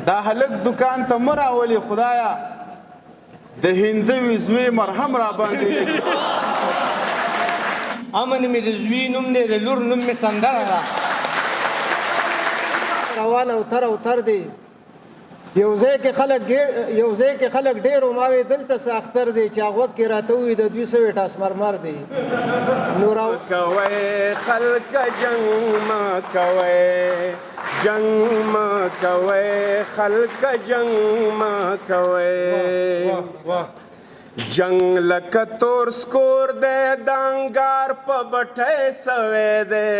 دا هلک دکان ته مه راولي خدایا د هندوي زوی مرهم را باندې لګي امن مې د زوی نوم دی د لور نوم مې سندره ده روان او تر دی یو ځای کې خلک ډېر ما وی دلته څه اختر دی چې هغه کې راته وي د 200 ټاس مرمر دی نور کوي خلک جنگ ما کوي خلک جنگ ما کوي جنگ لکه تور سکور دی دانګار په بټۍ سوی دی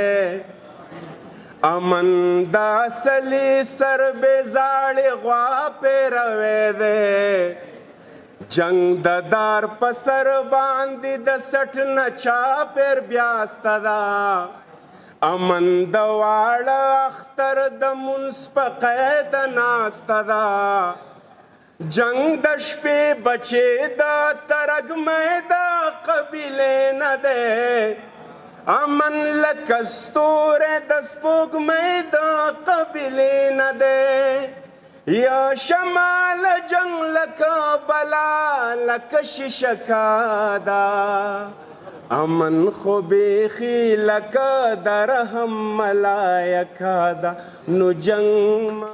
امن دا سلی سر بیزاړې غوا پیروی دی جنگ د دار په سر باندې د سټ نه چا پیر بیاسته ده امن د واړه اختر د مونځ په قید ناسته ده جنگ د شپې بچې د ترږمۍ د قبیلې نه دی امن لکه ستوری د سپوږمۍ د قبیلې نه دی یا شمال جنگ لکه بلا لکه شیشکا ده امن خو بیخي لکه د رحم ملایکه ده نو جنگ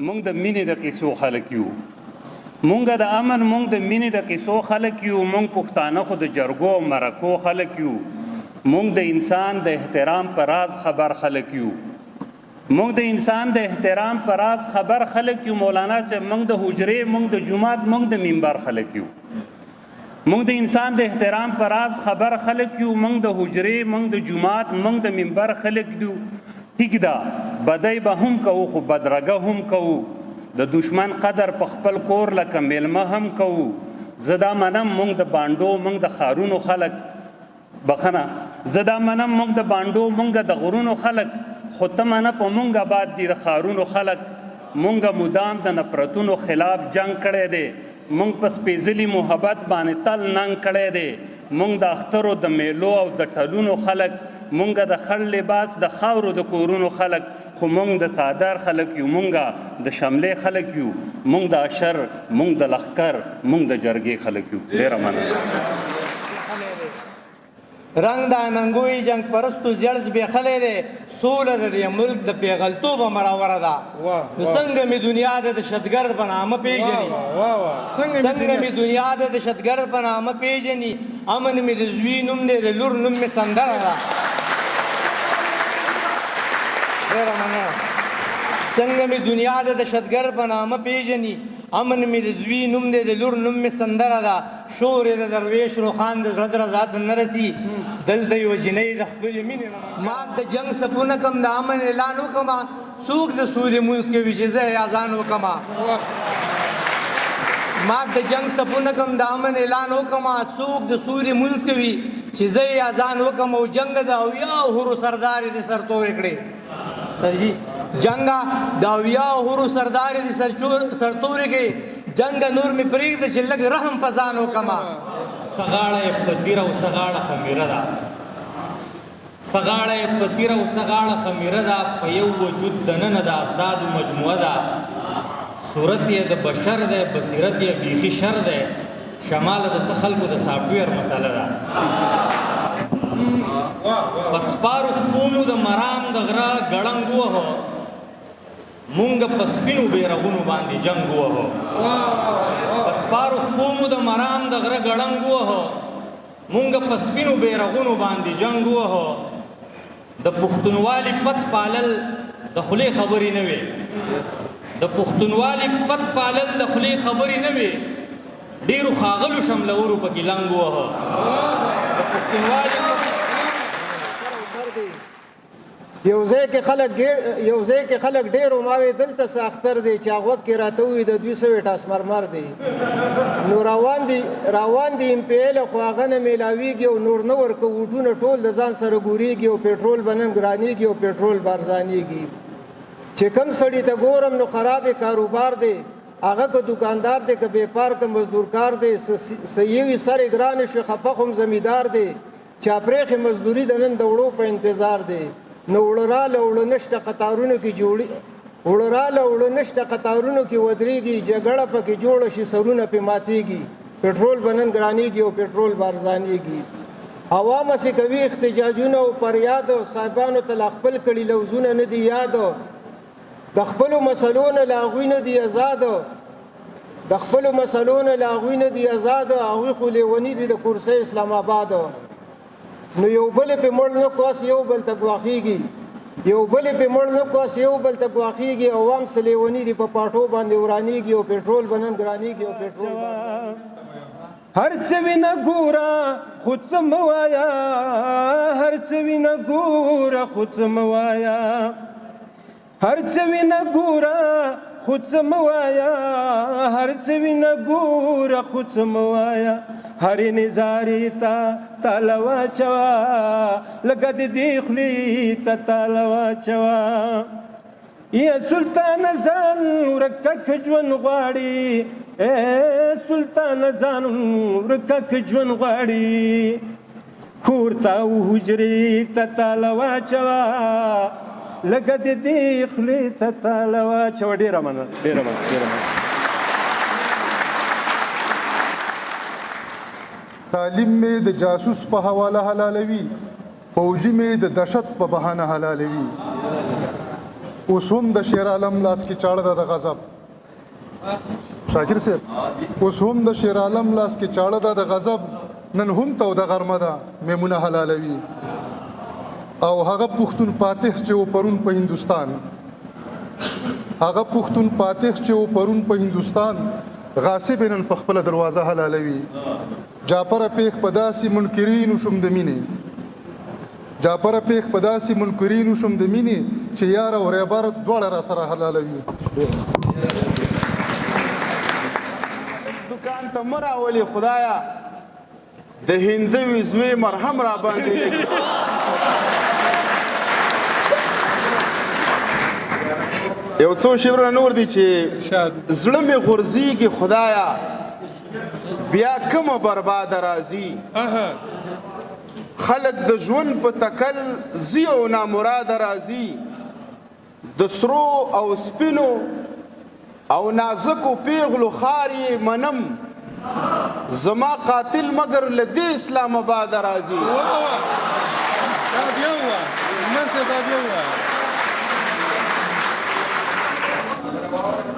مونږ د مینې د کیسو خلک یو مونږ د امن مونږ د مینې د کیسو خلک یو مونږ پښتانه خو د جرګو مرکو خلک یو مونږ د انسان د احترام پر راز خبر خلک یو مونږ د انسان د احترام پر راز خبر خلک یو مولانا صاحب مونږ د حجرې مونږ د جمعات مونږ د منبر خلک یو مونږ د انسان د احترام پر راز خبر خلک یو مونږ د حجرې مونږ د جمعات مونږ د منبر خلک یو ټیک ده بدای به هم کوو خو بدرګه هم کوو د دشمن قدر په خپل کور لکه میلمه هم کوو زه دا منم مونږ د بانډو مونږ د ښارونو خلک بخنه زه دا منم مونږ د بانډو مونږ د غرونو خلک خو ته منه په مونږ آباد دي د ښارونو خلک مونږ مدام د نفرتونو خلاف جنگ کړی دی مونږ په سپېڅلي محبت باندې تل ننګ کړی دی مونږ د اخترو د میلو او د ټلونو خلک مونږ د خړ لباس د خاورو د کورونو خلک خو مونږ د څادر خلک یو مونږ د شملې خلک یو مونږ د اشر مونږ د لښکر مونږ د جرګې خلک یو ډېره مننه رنگ دا ننګوي جنگ پرستو زیړ زبېښلی دی سوله د دې ملک د پیغلتوبه مراوره ده نو څنګه مې دنیا د دهشتګرد په نامه پېژني څنګه مې دنیا د دهشتګرد په نامه پېژني امن مې د زوی نوم دی د لور نوم مې سندره ده ډېره مننه څنګه مې دنیا د دهشتګرد په نامه پېژني امن مې د زوی نوم دی د لور نوم مې سندره ده شور یې د درویش روخان د زړه درزا ته نه رسي دلته یوه جنۍ د خپلې مینې نه ما د جنګ سپونه کم د امن اعلان وکړمه څوک د سولې مونځ کوي چې زه یې اذان وکړمه ما د جنګ سپونه کم د امن اعلان وکړمه څوک د سولې مونځ کوي چې زه یې اذان وکړم او جنګ د اویاو حورو سردار یې د سر تورې کړې سرجي جنگا د اویاو حورو سردار یې د سر تورې کړې جنگ نور مې پرېږده چې لږ رحم په ځان وکړمه سغاړه یې په تیره او سغاړه خمیره ده سغاړه یې په تیره او سغاړه خمیره ده په یو وجود دننه د ازدادو مجموعه ده صورت یې د بشر دی بصیرت یې بیخي شر دی شماله د څه خلکو د سافټویر مسله ده په سپارو خپونو د مرام د غره ګړنګ ووهو مونږ په سپینو بیرغونو باندې جنګ ووهو په سپارو خپونو د مرام د غره ګړنګ ووهو مونږ په سپینو بیرغونو باندې جنګ ووهو د پښتونوالي پت پالل د خولې خبرې نه وي د پښتونوالي پت پالل د خولې خبرې نه وي ډېرو ښاغلو شملورو پکې لنګ ووهو د پښتونوالي یو ځای کې خلک ډېر ما وی دلته څه اختر دی چې هغه کې راته وي د 200 ټاس مرمر دی نو روان دي امپیل خو هغه نه میلاویږي او نور نه ورکو وټونه ټول د ځان سره ګورېږي او پېټرول به نن ګرانېږي او پېټرول به ارزانېږي چې کم سړي ته ګورم نو خرابې کاروبار دی هغه که دکاندار دی که بیپار که مزدورکار دی سیوي سرې ګرانې شي خفه خو زمیدار دی چاپریخې مزدوري د نن د وړو په انتظار دی نو وړه راله وړه نشته قطارونو کې وړه راله وړه نشته قطارونو کې ودرېږي جګړه پکې جوړه شي سرونه پې ماتېږي پټرول به نن ګرانېږي او پټرول به ارزانېږي عوام هسې کوي احتجاجونه او فریاد صاحبانو ته لا خپل کړي لوزونه نه دي یاد د خپلو مسلو نه له هغوی نه دي ازاد د خپلو مسلو نه له هغوی نه دي ازاد هغوی خو لیوني دي د کورسۍ اسلام آباد نو یو بل پې مړ نه کوس یو بل ته ګواښېږي یو بل پې مړ نه کوس یو بل ته ګواښېږي عوام څه لیوني دي په پاټو باندې ورانېږي او پټرول به نن ګرانېږي او پټرول هر څه وینه ګوره خو څه مه وایه هر څه وینه ګوره خو څه مه وایه هر څه وینه ګوره خو څه مه وایه هر څه وینه ګوره خو څه مه وایه هرې نظارې ته تاله واچوه لکه د دې خولې ته تاله واچوه یا سلطان ځان ورکک ژوند غواړي سلطان ځان ورکک ژوند غواړي کور ته او حجرې ته تاله واچوه لکه د دې خولې ته تاله واچوه ډېره مننه ډېره مننه ډېره مننه تعلیم می د جاسوس په حواله حلالوي فوجي می د دهشت په بهانه حلالوي اوس هم د شیر عالم لاس کې چاړه ده د غضب شاکر صاحب اوس هم د شیر عالم لاس کې چاړه ده د غضب نن هم تو د غرمه ده میمونه حلالوي او هغه پښتون فاتح چې و پرون په هندستان هغه پښتون فاتح چې و پرون په هندستان غاصب نن په خپل دروازه حلالوي جعفر پیخ پداسي منکرین شوم د مینې جعفر پیخ پداسي منکرین شوم د مینې چې یار او ریبر دواړه را سره حلالوي دکان ته مه راولي خدایا د هندوي زوی مرهم را باندې لګي یو څو شیبرونه نور دي چې زړه مې غورځېږي خدایا بیا کومه برباده راځي خلک د ژوند په تکل ځي او نامراده راځي د سرو او سپینو او نازکو پیغلو خار یې منم زما قاتل مگر له دې اسلام آباده راځي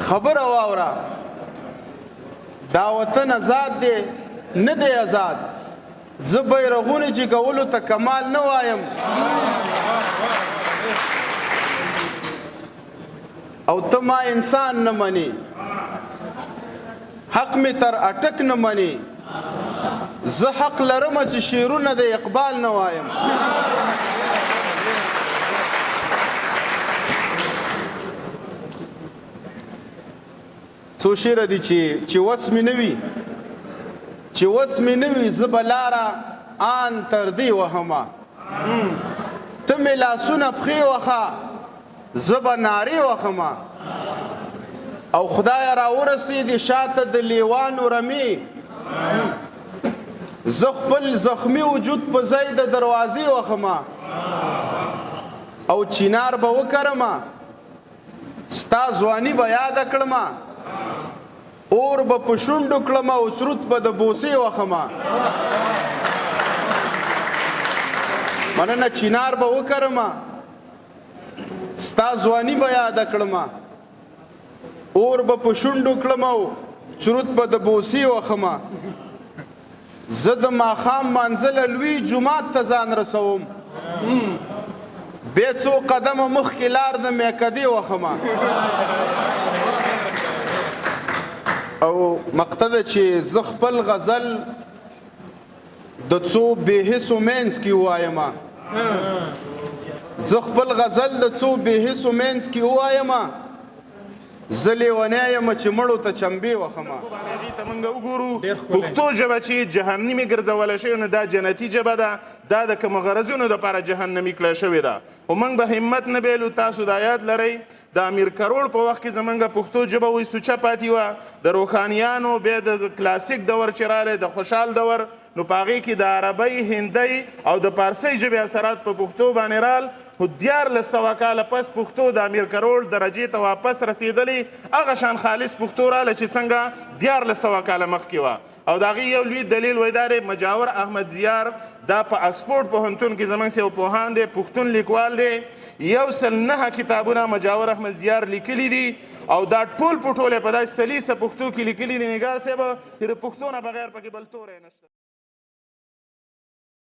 خبره واوره دا وطن آزاد دی نه دی آزاد زه بیرغونه جګولو ته کمال نه وایم او ته ما انسان نه منې حق مې تر اټک نه منې زه حق لرم چې شعرونه د اقبال نه وایم څو شعره دي چې وس مې نه وي چې وس مې نه وي زه به لاره آن تر دې وهمه ته مې لاسونه پښې وخه زه به نارې وخمه او خدایه راورسېدې شاته د لیوانو رمې زه خپل زخمي وجود په ځای د دروازې وخمه او چینار به وکرمه ستا ځواني به یاده کړمه اور به په شونډو کړمه او چروت به د بوسې وخمه مننه چینار به وکرمه ستا ځواني به یاده کړمه اور به په شونډو کړمه او چروت به د بوسې وخمه زه د ماښام منزله لوی جومات ته ځان رسوم بیا څو قدمه مخکې لار د میکدې وخمه او مقتده چې زه خپل غزل د څو بېحسو منځ کې ووایمه زه خپل غزل د څو بېحسو منځ کې ووایمه زه لیونی یم چې مړو ته چمبې وخمه هغې ته موږ وګورو پښتو ژبه چې جهنمي ګرځولی شوې نو دا جنتي ژبه ده دا د کومو غرضونو دپاره جهنمي کړی شوې ده خو موږ به همت نه بیلو تاسو دا یاد لرئ د امیر کروړ په وخت کې زموږ پښتو ژبه وایي سوچه پاتې وه د روښانیانو بیا د کلاسیک دور چې رالی د خوشحال دور نو په هغې کې د عربۍ هندۍ او د پارسۍ ژبې اثرات په پښتو باندې رال خو 1400 کاله پس پښتو د امیر کروړ درجې ته واپس رسېدلی هغه شان خالص پښتو راله چې څنګه 1400 کاله مخکې وه او د هغې یو لوی دلیل وایي دا دی مجاور احمد زیار دا په اکسفورډ پوهنتون کې زموږ یو پوهان دی پښتون لیکوال دی 109 کتابونه مجاور احمد زیار لیکلي دي او دا ټول په ټوله په داسې سلیسه پښتو کې لیکلي دي نګار صاحب چې د پښتو نه بغیر پکې بل توری نشته